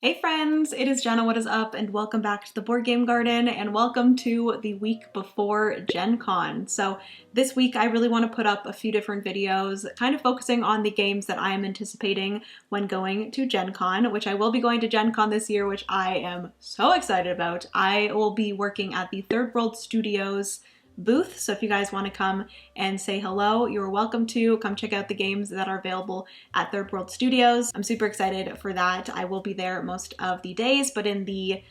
Hey friends, it is Jenna, what is up, and welcome back to the Board Game Garden, and welcome to the week before Gen Con. So this week I really want to put up a few different videos, kind of focusing on the games that I am anticipating when going to Gen Con, which I will be going to Gen Con this year, which I am so excited about. I will be working at the Third World Studios booth, so if you guys want to come and say hello, you're welcome to come check out the games that are available at Third World Studios. I'm super excited for that. I will be there most of the days, but in the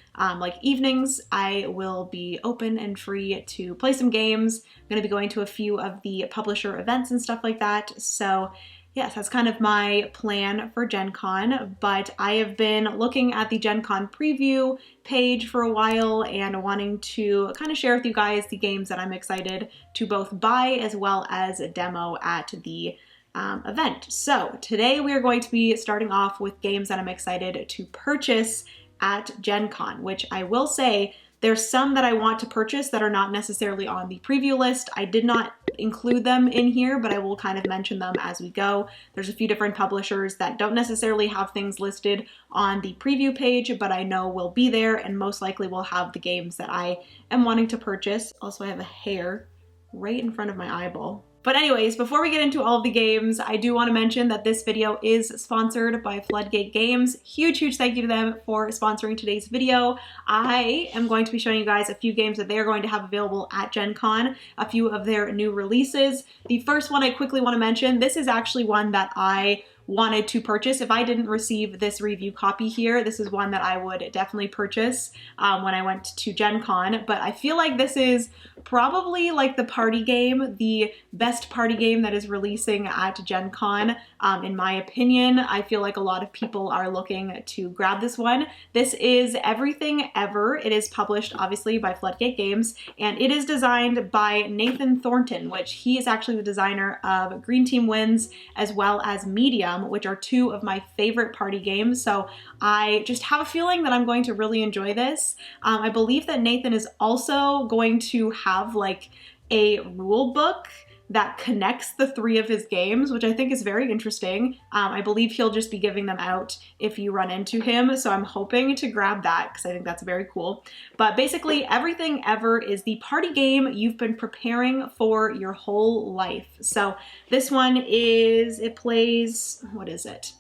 evenings I will be open and free to play some games. I'm going to be going to a few of the publisher events and stuff like that, so yes, that's kind of my plan for Gen Con, but I have been looking at the Gen Con preview page for a while and wanting to kind of share with you guys the games that I'm excited to both buy as well as demo at the event. So today we are going to be starting off with games that I'm excited to purchase at Gen Con, which I will say there's some that I want to purchase that are not necessarily on the preview list. I did not include them in here, but I will kind of mention them as we go. There's a few different publishers that don't necessarily have things listed on the preview page, but I know will be there and most likely will have the games that I am wanting to purchase. Also, I have a hair right in front of my eyeball. But anyways, before we get into all of the games, I do want to mention that this video is sponsored by Floodgate Games. Huge thank you to them for sponsoring today's video. I am going to be showing you guys a few games that they are going to have available at Gen Con, a few of their new releases. The first one I quickly want to mention, this is actually one that I wanted to purchase. If I didn't receive this review copy here, this is one that I would definitely purchase when I went to Gen Con, but I feel like this is probably like the party game, the best party game that is releasing at Gen Con. In my opinion, I feel like a lot of people are looking to grab this one. This is Everything Ever. It is published obviously by Floodgate Games, and it is designed by Nathan Thornton, which he is actually the designer of Green Team Wins as well as Medium, which are two of my favorite party games. So I just have a feeling that I'm going to really enjoy this. I believe that Nathan is also going to have like a rule book that connects the three of his games, which I think is very interesting. I believe he'll just be giving them out if you run into him, so I'm hoping to grab that because I think that's very cool. But basically, Everything Ever is the party game you've been preparing for your whole life. So this one is, it plays, what is it?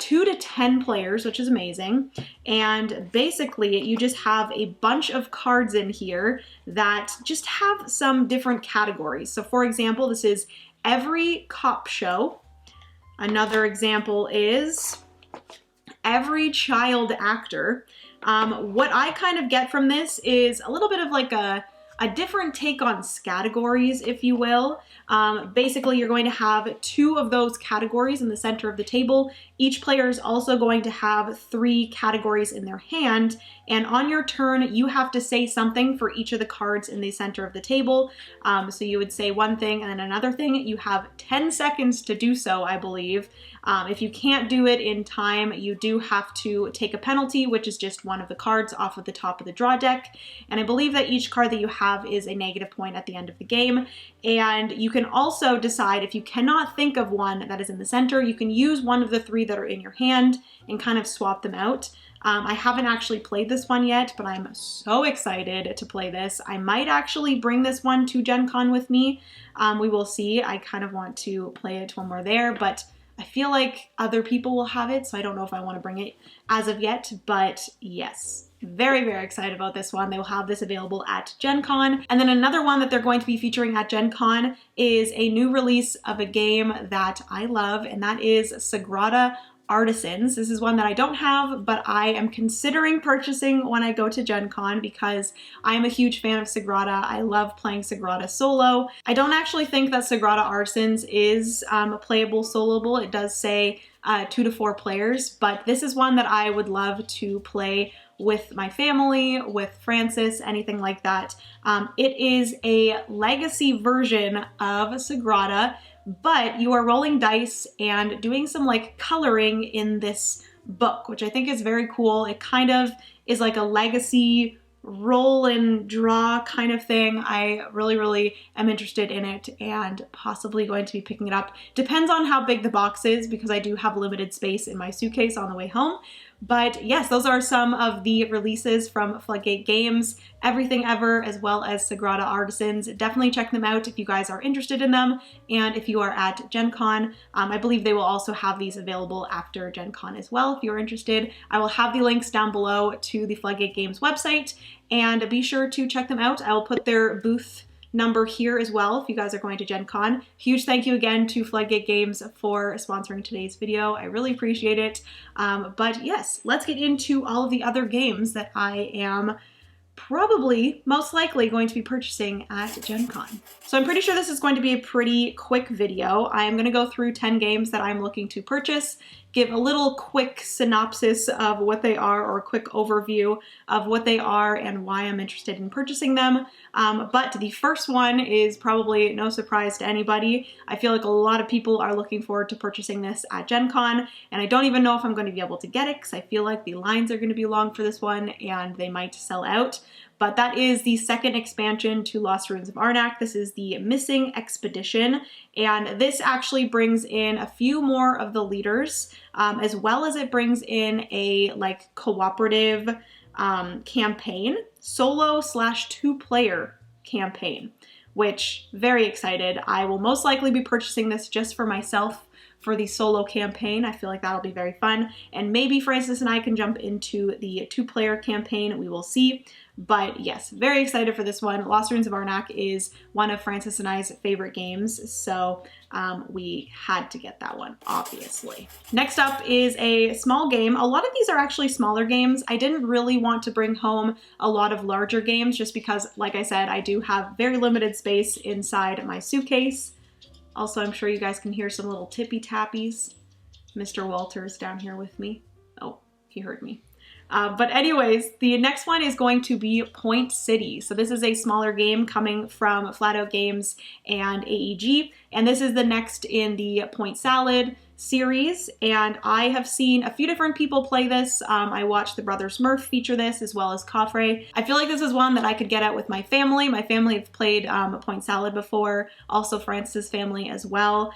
2 to 10 players, which is amazing. And basically you just have a bunch of cards in here that just have some different categories. So for example, this is Every Cop Show. Another example is Every Child Actor. What I kind of get from this is a little bit of like a different take on categories, if you will. Basically, you're going to have 2 of those categories in the center of the table. Each player is also going to have 3 categories in their hand, and on your turn, you have to say something for each of the cards in the center of the table. So you would say one thing and then another thing. You have 10 seconds to do so, I believe. If you can't do it in time, you do have to take a penalty, which is just one of the cards off of the top of the draw deck. And I believe that each card that you have is a negative point at the end of the game. And you can also decide, if you cannot think of one that is in the center, you can use one of the 3 that are in your hand and kind of swap them out. I haven't actually played this one yet, but I'm so excited to play this. I might actually bring this one to Gen Con with me. We will see. I kind of want to play it when we're there, but I feel like other people will have it, so I don't know if I want to bring it as of yet, but yes. Very excited about this one. They will have this available at Gen Con. And then another one that they're going to be featuring at Gen Con is a new release of a game that I love, and that is Sagrada Artisans. This is one that I don't have, but I am considering purchasing when I go to Gen Con because I am a huge fan of Sagrada. I love playing Sagrada solo. I don't actually think that Sagrada Artisans is playable soloable. It does say 2 to 4 players, but this is one that I would love to play with my family, with Francis, anything like that. It is a legacy version of Sagrada, but you are rolling dice and doing some like coloring in this book, which I think is very cool. It kind of is like a legacy roll and draw kind of thing. I really am interested in it and possibly going to be picking it up. Depends on how big the box is because I do have limited space in my suitcase on the way home. But yes, those are some of the releases from Floodgate Games, Everything Ever, as well as Sagrada Artisans. Definitely check them out if you guys are interested in them, and if you are at Gen Con. I believe they will also have these available after Gen Con as well if you're interested. I will have the links down below to the Floodgate Games website, and be sure to check them out. I will put their booth number here as well if you guys are going to Gen Con. Huge thank you again to Floodgate Games for sponsoring today's video. I really appreciate it. But yes, let's get into all of the other games that I am probably most likely going to be purchasing at Gen Con. So I'm pretty sure this is going to be a pretty quick video. I am going to go through 10 games that I'm looking to purchase, give a little quick synopsis of what they are, or a quick overview of what they are and why I'm interested in purchasing them. But the first one is probably no surprise to anybody. I feel like a lot of people are looking forward to purchasing this at Gen Con, and I don't even know if I'm going to be able to get it because I feel like the lines are going to be long for this one and they might sell out. But that is the second expansion to Lost Ruins of Arnak. This is the Missing Expedition, and this actually brings in a few more of the leaders, as well as it brings in a like cooperative campaign, solo/2-player campaign, which very excited. I will most likely be purchasing this just for myself for the solo campaign. I feel like that'll be very fun, and maybe Francis and I can jump into the 2-player campaign. We will see. But yes, very excited for this one. Lost Ruins of Arnak is one of Francis and I's favorite games, so we had to get that one, obviously. Next up is a small game. A lot of these are actually smaller games. I didn't really want to bring home a lot of larger games just because, like I said, I do have very limited space inside my suitcase. Also, I'm sure you guys can hear some little tippy tappies. Mr. Walter's down here with me. Oh, he heard me. But anyways, the next one is going to be Point City. So this is a smaller game coming from Floodgate Games and AEG, and this is the next in the Point Salad series, and I have seen a few different people play this. I watched the Brothers Murph feature this, as well as Coffre. I feel like this is one that I could get at with my family. My family have played Point Salad before, also Francis' family as well.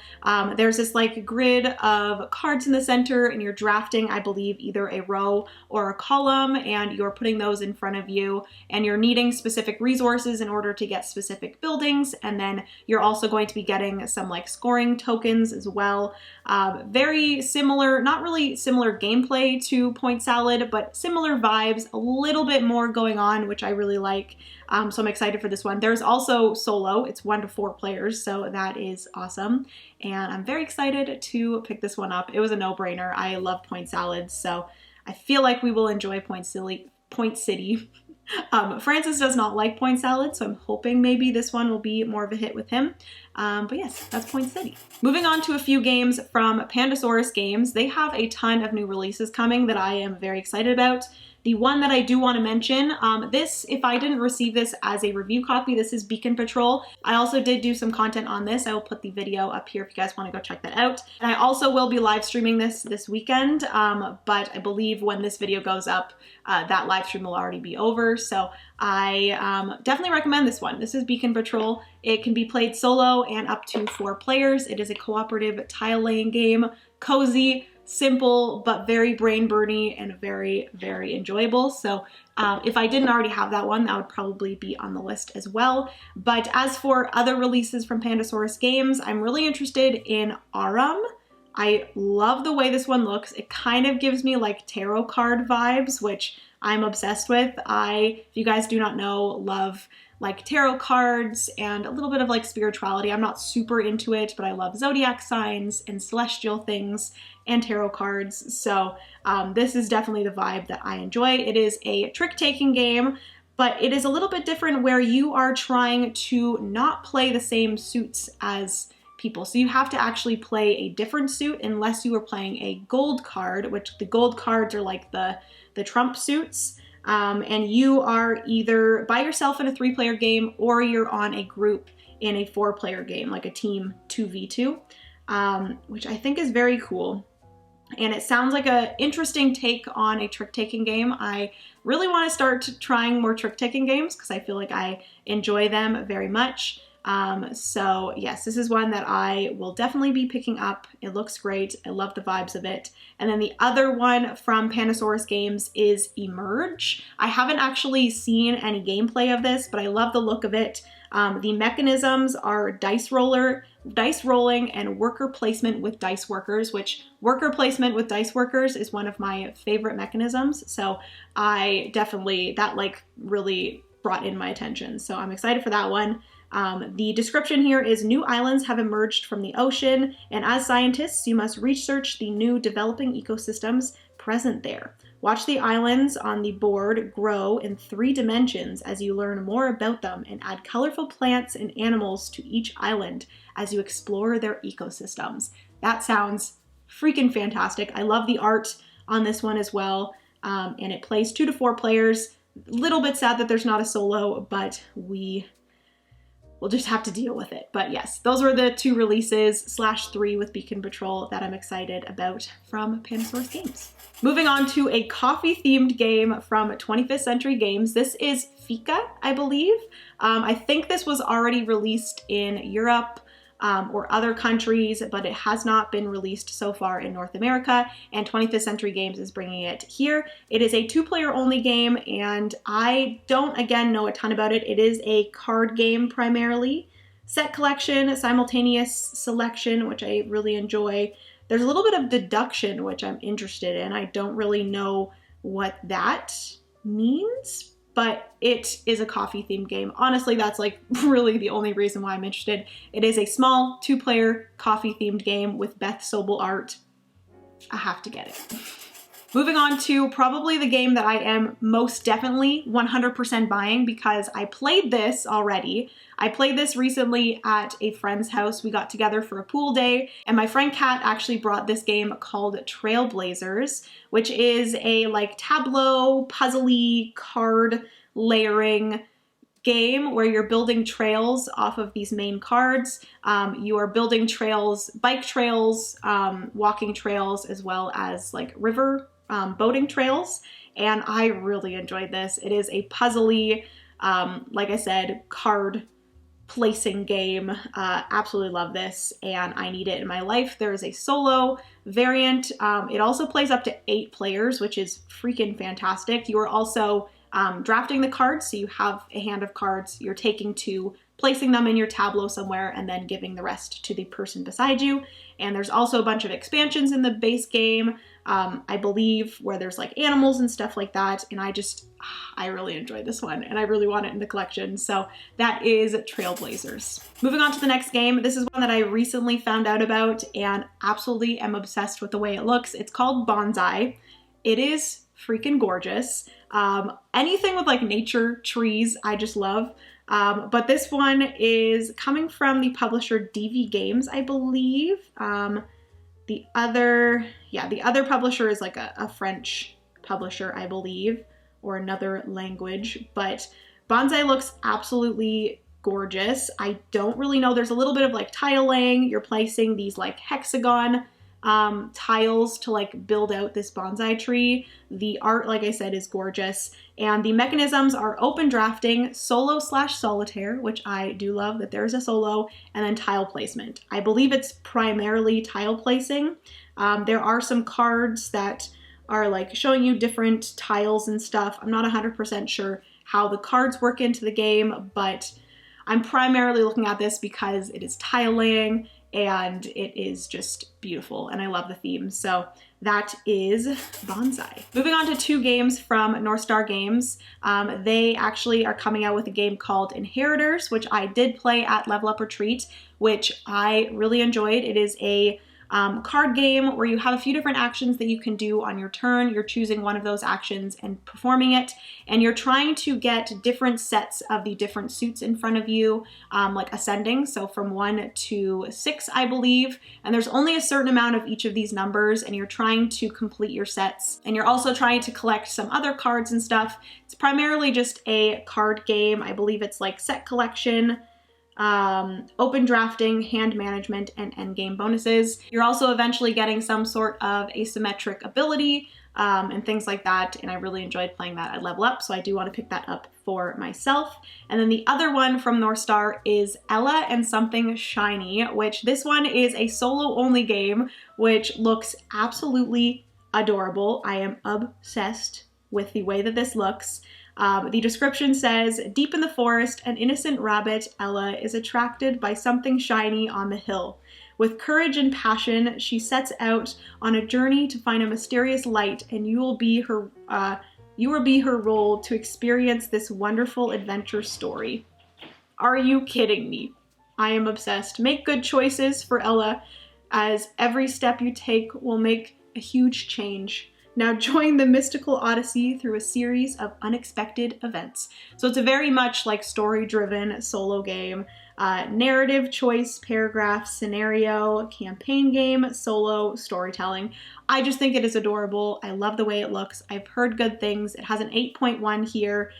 There's this like grid of cards in the center, and you're drafting, I believe, either a row or a column, and you're putting those in front of you, and you're needing specific resources in order to get specific buildings, and then you're also going to be getting some like scoring tokens as well. Very similar, not really similar gameplay to Point Salad, but similar vibes, a little bit more going on, which I really like. So I'm excited for this one. There's also solo. It's 1 to 4 players, so that is awesome. And I'm very excited to pick this one up. It was a no-brainer. I love Point Salad, so I feel like we will enjoy Point City. Francis does not like Point Salad, so I'm hoping maybe this one will be more of a hit with him. But yes, that's Point City. Moving on to a few games from Pandasaurus Games. They have a ton of new releases coming that I am very excited about. The one that I do want to mention, this, if I didn't receive this as a review copy, this is Beacon Patrol. I also did do some content on this. I will put the video up here if you guys want to go check that out. And I also will be live streaming this weekend, but I believe when this video goes up, that live stream will already be over. So I definitely recommend this one. This is Beacon Patrol. It can be played solo and up to 4 players. It is a cooperative tile laying game, cozy, simple, but very brain burny and very, very enjoyable. So if I didn't already have that one, that would probably be on the list as well. But as for other releases from Pandasaurus Games, I'm really interested in Aram. I love the way this one looks. It kind of gives me like tarot card vibes, which I'm obsessed with. If you guys do not know, love like tarot cards and a little bit of like spirituality. I'm not super into it, but I love zodiac signs and celestial things and tarot cards. So this is definitely the vibe that I enjoy. It is a trick-taking game, but it is a little bit different where you are trying to not play the same suits as people. So you have to actually play a different suit unless you are playing a gold card, which the gold cards are like the trump suits. And you are either by yourself in a 3-player game or you're on a group in a 4-player game, like a team 2v2, which I think is very cool. And it sounds like an interesting take on a trick-taking game. I really want to start trying more trick-taking games because I feel like I enjoy them very much. So yes, this is one that I will definitely be picking up. It looks great. I love the vibes of it. And then the other one from Panasaurus Games is Emerge. I haven't actually seen any gameplay of this, but I love the look of it. The mechanisms are dice rolling, and worker placement with dice workers, which worker placement with dice workers is one of my favorite mechanisms. So that like really brought in my attention. So I'm excited for that one. The description here is new islands have emerged from the ocean, and as scientists, you must research the new developing ecosystems present there. Watch the islands on the board grow in 3 dimensions as you learn more about them and add colorful plants and animals to each island as you explore their ecosystems. That sounds freaking fantastic. I love the art on this one as well, and it plays 2 to 4 players. A little bit sad that there's not a solo, but we'll just have to deal with it. But yes, those were the 2 releases /3 with Beacon Patrol that I'm excited about from Panasaurus Games. Moving on to a coffee-themed game from 25th Century Games. This is Fika, I believe. I think this was already released in Europe or other countries, but it has not been released so far in North America, and 25th Century Games is bringing it here. It is a 2-player only game, and I don't, again, know a ton about it. It is a card game primarily. Set collection, simultaneous selection, which I really enjoy. There's a little bit of deduction, which I'm interested in. I don't really know what that means, but it is a coffee-themed game. Honestly, that's like really the only reason why I'm interested. It is a small 2-player coffee-themed game with Beth Sobel art. I have to get it. Moving on to probably the game that I am most definitely 100% buying because I played this already. I played this recently at a friend's house. We got together for a pool day, and my friend Kat actually brought this game called Trailblazers, which is a like tableau, puzzly, card layering game where you're building trails off of these main cards. You are building trails, bike trails, walking trails, as well as like river boating trails, and I really enjoyed this. It is a puzzly, like I said, card placing game. Absolutely love this, and I need it in my life. There is a solo variant. It also plays up to 8 players, which is freaking fantastic. You are also drafting the cards, so you have a hand of cards you're taking to placing them in your tableau somewhere and then giving the rest to the person beside you. And there's also a bunch of expansions in the base game, I believe, where there's like animals and stuff like that. And I really enjoyed this one, and I really want it in the collection. So that is Trailblazers. Moving on to the next game. This is one that I recently found out about and absolutely am obsessed with the way it looks. It's called Bonsai. It is freaking gorgeous. Anything with like nature, trees, I just love. But this one is coming from the publisher DV Games, I believe. The other publisher is like a French publisher, I believe, or another language. But Bonsai looks absolutely gorgeous. I don't really know. There's a little bit of like tile laying. You're placing these like hexagon tiles to like build out this bonsai tree. The art, like I said, is gorgeous. And the mechanisms are open drafting, solo/solitaire, which I do love that there's a solo, and then tile placement. I believe it's primarily tile placing. There are some cards that are like showing you different tiles and stuff. I'm not 100% sure how the cards work into the game, but I'm primarily looking at this because it is tile laying and it is just beautiful, and I love the theme. So that is Bonsai. Moving on to 2 games from North Star Games. They actually are coming out with a game called Inheritors, which I did play at Level Up Retreat, which I really enjoyed. It is a card game where you have a few different actions that you can do on your turn. You're choosing one of those actions and performing it, and you're trying to get different sets of the different suits in front of you, like ascending, so from 1 to 6, I believe, and there's only a certain amount of each of these numbers, and you're trying to complete your sets, and you're also trying to collect some other cards and stuff. It's primarily just a card game. I believe it's like set collection, open drafting, hand management, and endgame bonuses. You're also eventually getting some sort of asymmetric ability and things like that, and I really enjoyed playing that at Level Up, so I do want to pick that up for myself. And then the other one from North Star is Ella and Something Shiny, which this one is a solo-only game, which looks absolutely adorable. I am obsessed with the way that this looks. The description says, deep in the forest, an innocent rabbit, Ella, is attracted by something shiny on the hill. With courage and passion, she sets out on a journey to find a mysterious light, and you will be her role to experience this wonderful adventure story. Are you kidding me? I am obsessed. Make good choices for Ella, as every step you take will make a huge change. Now join the mystical odyssey through a series of unexpected events. So it's a very much like story-driven solo game. Narrative, choice, paragraph, scenario, campaign game, solo, storytelling. I just think it is adorable. I love the way it looks. I've heard good things. It has an 8.1 here.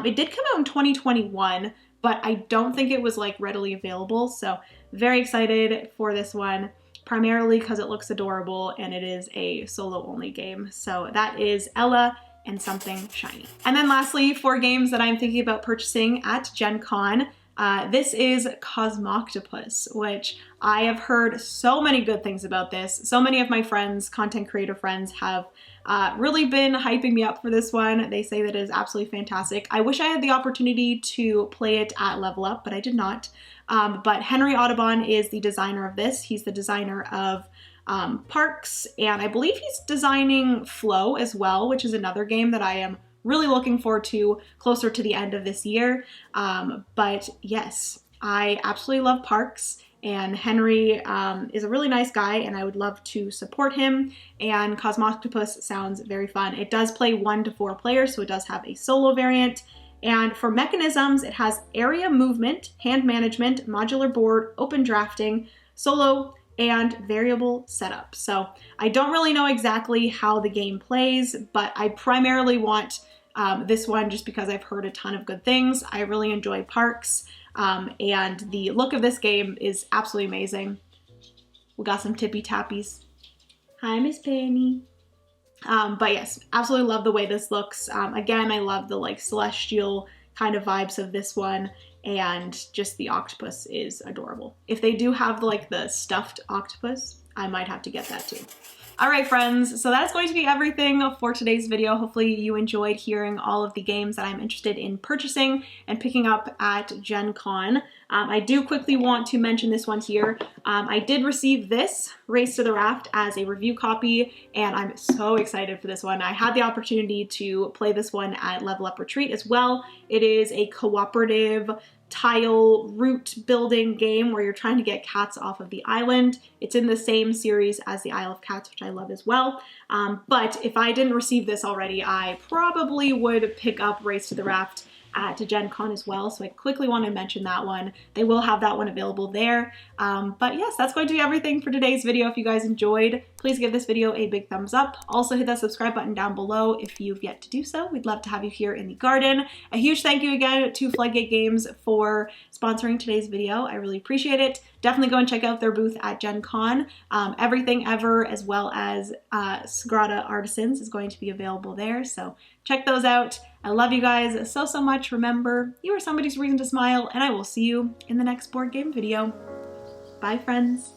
It did come out in 2021, but I don't think it was like readily available. So very excited for this one, primarily because it looks adorable and it is a solo only game. So that is Ella and Something Shiny. And then lastly, for games that I'm thinking about purchasing at Gen Con, this is Cosmoctopus, which I have heard so many good things about this. So many of my friends, content creator friends, have really been hyping me up for this one. They say that it is absolutely fantastic. I wish I had the opportunity to play it at Level Up, but I did not. But Henry Audubon is the designer of this. He's the designer of Parks, and I believe he's designing Flow as well, which is another game that I am really looking forward to closer to the end of this year. But yes, I absolutely love Parks, and Henry is a really nice guy, and I would love to support him, and Cosmoctopus sounds very fun. It does play 1 to 4 players, so it does have a solo variant. And for mechanisms, it has area movement, hand management, modular board, open drafting, solo, and variable setup. So I don't really know exactly how the game plays, but I primarily want this one just because I've heard a ton of good things. I really enjoy Parks, and the look of this game is absolutely amazing. We got some tippy tappies. Hi, Miss Penny. But yes, absolutely love the way this looks. Again, I love the like celestial kind of vibes of this one, and just the octopus is adorable. If they do have like the stuffed octopus, I might have to get that too. All right, friends, so that is going to be everything for today's video. Hopefully you enjoyed hearing all of the games that I'm interested in purchasing and picking up at Gen Con. I do quickly want to mention this one here. I did receive this, Race to the Raft, as a review copy, and I'm so excited for this one. I had the opportunity to play this one at Level Up Retreat as well. It is a cooperative tile route building game where you're trying to get cats off of the island. It's in the same series as the Isle of Cats, which I love as well. But if I didn't receive this already, I probably would pick up Race to the Raft at Gen Con as well, so I quickly want to mention that one. They will have that one available there. But yes, that's going to be everything for today's video. If you guys enjoyed, please give this video a big thumbs up. Also hit that subscribe button down below if you've yet to do so. We'd love to have you here in the garden. A huge thank you again to Floodgate Games for sponsoring today's video. I really appreciate it. Definitely go and check out their booth at Gen Con. Everything Ever, as well as Sagrada Artisans, is going to be available there, so check those out. I love you guys so, so much. Remember, you are somebody's reason to smile, and I will see you in the next board game video. Bye, friends.